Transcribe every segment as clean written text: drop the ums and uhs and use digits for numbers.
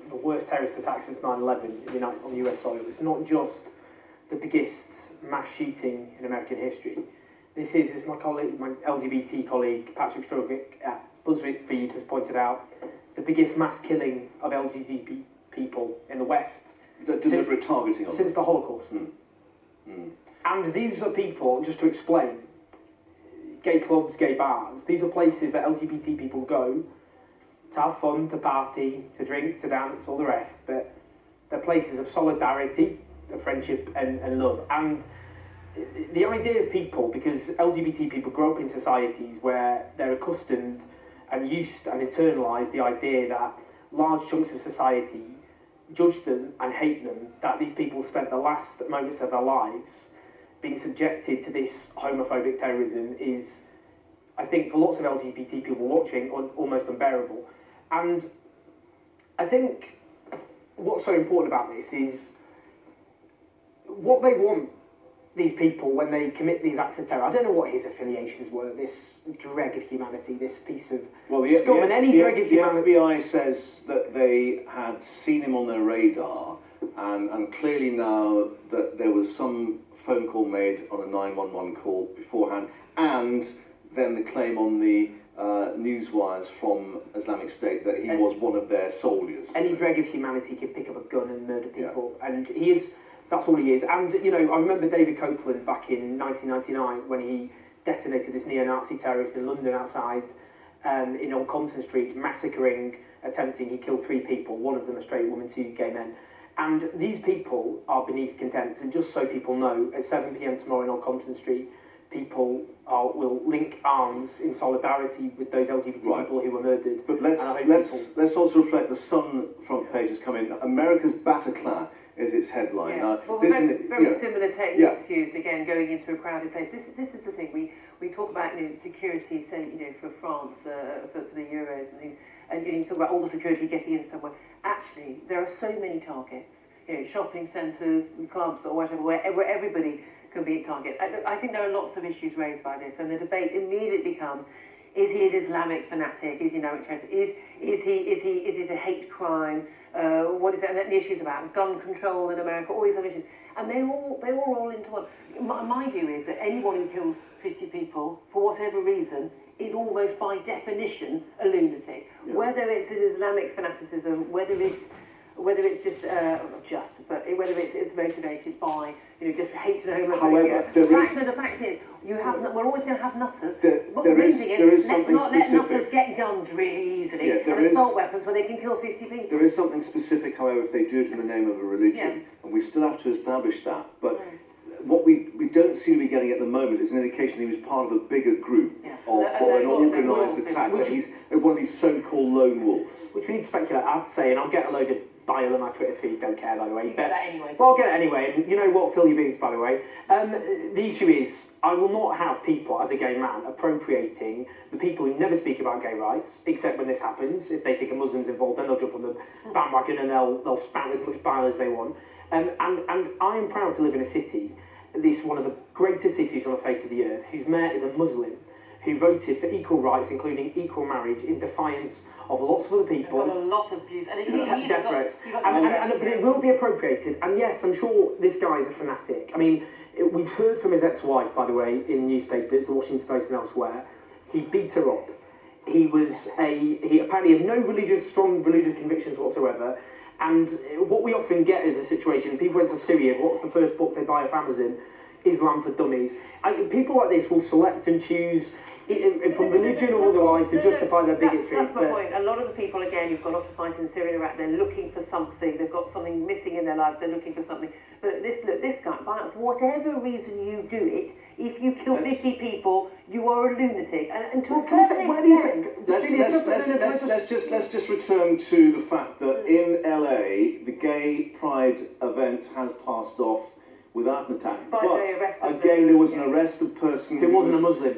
the worst terrorist attack since 9/11 on US soil. It's not just the biggest mass shooting in American history. This is, as my LGBT colleague Patrick Strugwick at BuzzFeed has pointed out, the biggest mass killing of LGBT people in the West. The deliberate targeting of since the Holocaust. And these are people, just to explain, gay clubs, gay bars, these are places that LGBT people go to have fun, to party, to drink, to dance, all the rest, but they're places of solidarity, of friendship and love. And the idea of people, because LGBT people grow up in societies where they're accustomed and used and internalised the idea that large chunks of society judge them and hate them, that these people spent the last moments of their lives being subjected to this homophobic terrorism is, I think, for lots of LGBT people watching, almost unbearable. And I think what's so important about this is what they want, these people, when they commit these acts of terror. I don't know what his affiliations were, this dreg of humanity, this piece of scum, and any dreg of humanity. The FBI says that they had seen him on their radar, and clearly now that there was some phone call made on a 911 call beforehand, and then the claim on the news wires from Islamic State that he was one of their soldiers. Any dreg of humanity can pick up a gun and murder people, and he is. That's all he is. And, I remember David Copeland back in 1999 when he detonated this neo-Nazi terrorist in London outside on Compton Street, he killed 3 people, one of them a straight woman, 2 gay men. And these people are beneath contempt. And just so people know, at 7 p.m. tomorrow on Compton Street, people will link arms in solidarity with those LGBT people who were murdered. But let's also reflect the Sun front page has come in. America's Bataclan is its headline. Yeah. Well, very similar techniques used, again, going into a crowded place. This is the thing, we talk about security, say, for France, for the Euros and things, and you talk about all the security getting in somewhere. Actually, there are so many targets, shopping centres, clubs or whatever, where everybody can be a target. I think there are lots of issues raised by this, and the debate immediately becomes: is he an Islamic fanatic? Is he an Islamic terrorist? Is it a hate crime? What is it? And the issues about gun control in America, all these other issues, and they all roll into one. My view is that anyone who kills 50 people for whatever reason is almost by definition a lunatic. Yeah. Whether it's an Islamic fanaticism, whether it's just whether it's motivated by just hate and homophobia. The fact is, we're always going to have nutters. What we're raising is, let's not let nutters get guns really easily and assault weapons where they can kill 50 people. There is something specific, however, if they do it in the name of a religion, and we still have to establish that. But what we don't seem to be getting at the moment is an indication he was part of a bigger group of an organised attack. That he's one of these so-called lone wolves. Which we need to speculate. I have to say, and I'll get a load of bile on my Twitter feed, don't care, by the way. You get that anyway. Well, I'll get it anyway, and you know what, fill your boots, by the way. The issue is, I will not have people, as a gay man, appropriating the people who never speak about gay rights, except when this happens. If they think a Muslim's involved, then they'll jump on the bandwagon and they'll spat as much bile as they want. And I am proud to live in a city, one of the greatest cities on the face of the earth, whose mayor is a Muslim, who voted for equal rights, including equal marriage, in defiance of lots of other people. Got a lot of views, and death threats. But it will be appropriated. And yes, I'm sure this guy is a fanatic. I mean, we've heard from his ex-wife, by the way, in newspapers, the Washington Post and elsewhere. He beat her up. He apparently had no strong religious convictions whatsoever. And what we often get is a situation, people went to Syria, what's the first book they buy off Amazon? Islam for Dummies. People like this will select and choose from religion or otherwise to justify their bigotry. That's my point. A lot of the people, again, who've gone off to fight in Syria and Iraq, they're looking for something. They've got something missing in their lives. They're looking for something. But this guy, for whatever reason you do it, if you kill 50 people, you are a lunatic. And to a certain extent, let's just return to the fact that in LA, the gay pride event has passed off without an attack. But again, there was an arrest of person who wasn't a Muslim.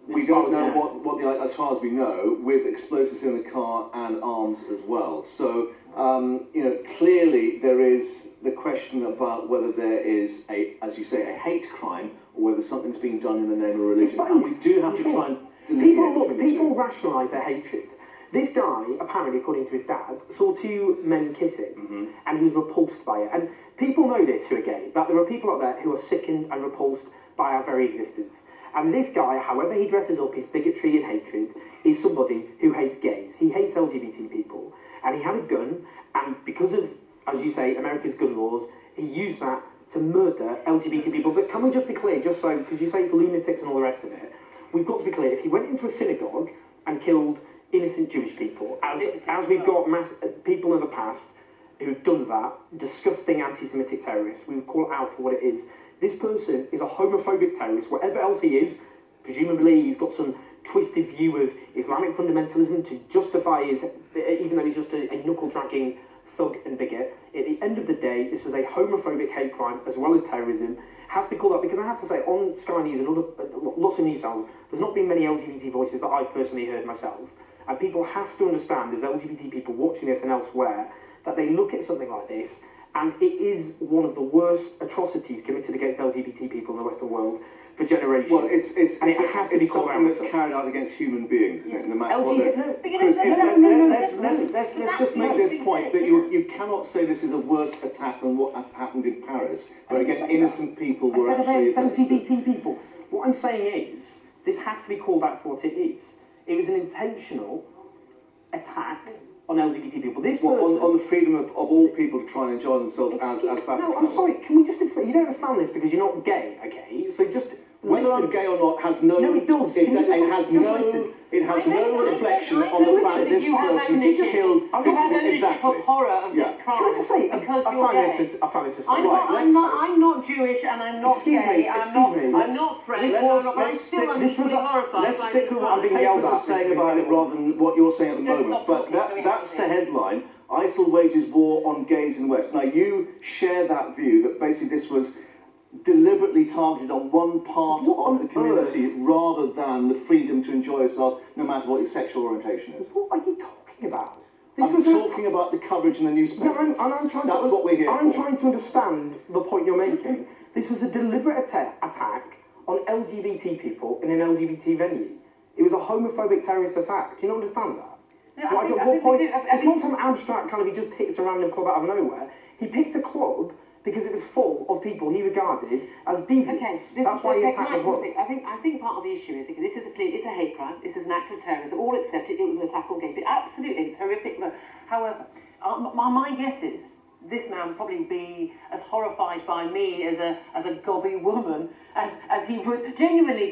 We don't know what as far as we know, with explosives in the car and arms as well. So, clearly there is the question about whether there is as you say, a hate crime, or whether something's being done in the name of religion. And we do have to try and delineate. People rationalise their hatred. This guy, apparently, according to his dad, saw two men kissing, and he was repulsed by it. And people know this who are gay, that there are people out there who are sickened and repulsed by our very existence. And this guy, however he dresses up his bigotry and hatred, is somebody who hates gays. He hates LGBT people. And he had a gun, and because of, as you say, America's gun laws, he used that to murder LGBT people. But can we just be clear, just so, because you say it's lunatics and all the rest of it, we've got to be clear, if he went into a synagogue and killed innocent Jewish people, as we've got people in the past who've done that, disgusting anti-Semitic terrorists, we would call it out for what it is. This person is a homophobic terrorist, whatever else he is. Presumably he's got some twisted view of Islamic fundamentalism to justify his, even though he's just a knuckle-dragging thug and bigot. At the end of the day, this was a homophobic hate crime as well as terrorism. Has to be called out, because I have to say, on Sky News and other lots of news channels, there's not been many LGBT voices that I've personally heard myself. And people have to understand, as LGBT people watching this and elsewhere, that they look at something like this, and it is one of the worst atrocities committed against LGBT people in the Western world for generations. Well, it's something that's such. carried out against human beings, isn't it? No matter what let's just make this point that you cannot say this is a worse attack than what happened in Paris, where again innocent people were actually. It's LGBT people. What I'm saying is, this has to be called out for what it is. It was an intentional attack on LGBT people. This person, on the freedom of all people to try and enjoy themselves as Baptist. No, I'm sorry, can we just explain? You don't understand this because you're not gay, okay? So just whether listen. I'm gay or not has no. No, it does. It has no reflection on the fact that this person killed. You have ownership of horror of this crime. Can I just say, because I find this I'm not Jewish and I'm not gay. I'm not French. I'm still unusually horrified. Let's stick with what the papers are saying about it rather than what you're saying at the moment. But that's the headline. ISIL wages war on gays in West. Now you share that view that basically this was deliberately targeted on one part of the community rather than the freedom to enjoy yourself no matter what your sexual orientation is. What are you talking about? I'm talking about the coverage in the newspapers. That's what we're here for. I'm trying to understand the point you're making. This was a deliberate attack on LGBT people in an LGBT venue. It was a homophobic terrorist attack. Do you not understand that? No, it's not some abstract kind of, he just picked a random club out of nowhere. He picked a club because it was full of people he regarded as deviants. Okay, that's why he attacked the club. I think part of the issue is, this is it's a hate crime, this is an act of terrorism, all accept it was an attack on gay people. Absolutely, it's horrific. However, my guess is this man would probably be as horrified by me as a gobby woman as he would genuinely.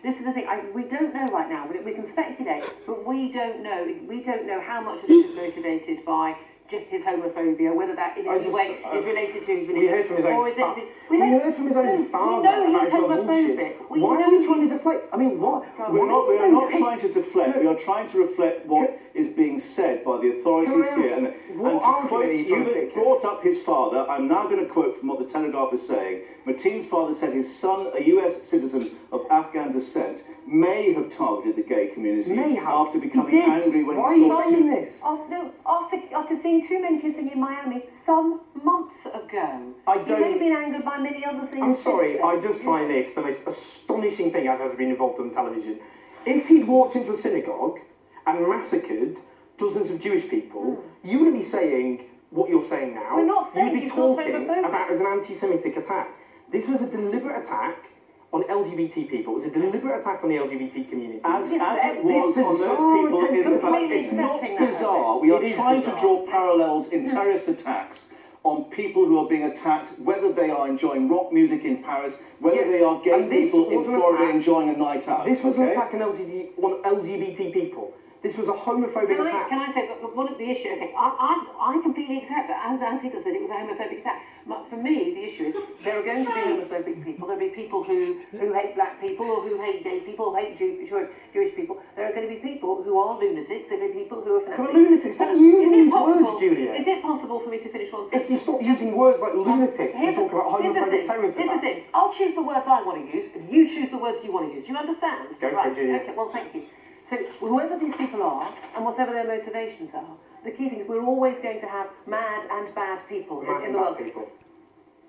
This is the thing. We don't know right now. We can speculate, but we don't know. We don't know how much of this is motivated by just his homophobia, whether that in any way is related to his religion. We heard from his own father. We heard from his own father. We know he's homophobic. Why are we trying to deflect? I mean, what? We are not trying to deflect. We are trying to reflect what is being said by the authorities here. And to quote, you brought up his father. I'm now going to quote from what the Telegraph is saying. Mateen's father said his son, a US citizen of Afghan descent, may have targeted the gay community after becoming angry when he saw... Why are you saying this? After seeing two men kissing in Miami some months ago. He may have been angered by many other things. I'm sorry, I just find this the most astonishing thing I've ever been involved in on television. If he'd walked into a synagogue and massacred dozens of Jewish people, you wouldn't be saying what you're saying now. We're not saying you'd be talking about it as an anti-Semitic attack. This was a deliberate attack on LGBT people. It was a deliberate attack on the LGBT community. As it was on those people in the fact, it's not bizarre. We are trying to draw parallels in terrorist attacks on people who are being attacked, whether they are enjoying rock music in Paris, whether they are gay people in Florida enjoying a night out. This was an attack on LGBT people. This was a homophobic attack. Can I say, one of the issue, okay, I completely accept it, as he does, that it was a homophobic attack. But for me, the issue is, there are going to be homophobic people, there will be people who hate black people, or who hate gay people, or hate Jewish people. There are going to be people who are lunatics, there will be people who are fanatics. But lunatics, stop using these words, Julia. Is it possible for me to finish one sentence? If you stop using words like lunatic to talk about homophobic terrorism. Here's the thing, I'll choose the words I want to use, and you choose the words you want to use. You understand? Go for it, Julia. Okay, well, thank you. So, whoever these people are, and whatever their motivations are, the key thing is we're always going to have mad and bad people in the world.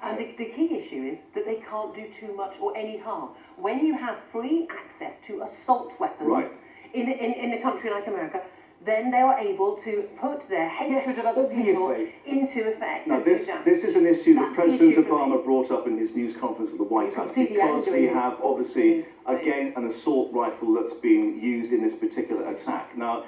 And the key issue is that they can't do too much or any harm. When you have free access to assault weapons in a country like America, then they are able to put their hatred of other people into effect. Now, this is an issue that President Obama brought up in his news conference at the White House, because we have, obviously, again, an assault rifle that's being used in this particular attack. Now,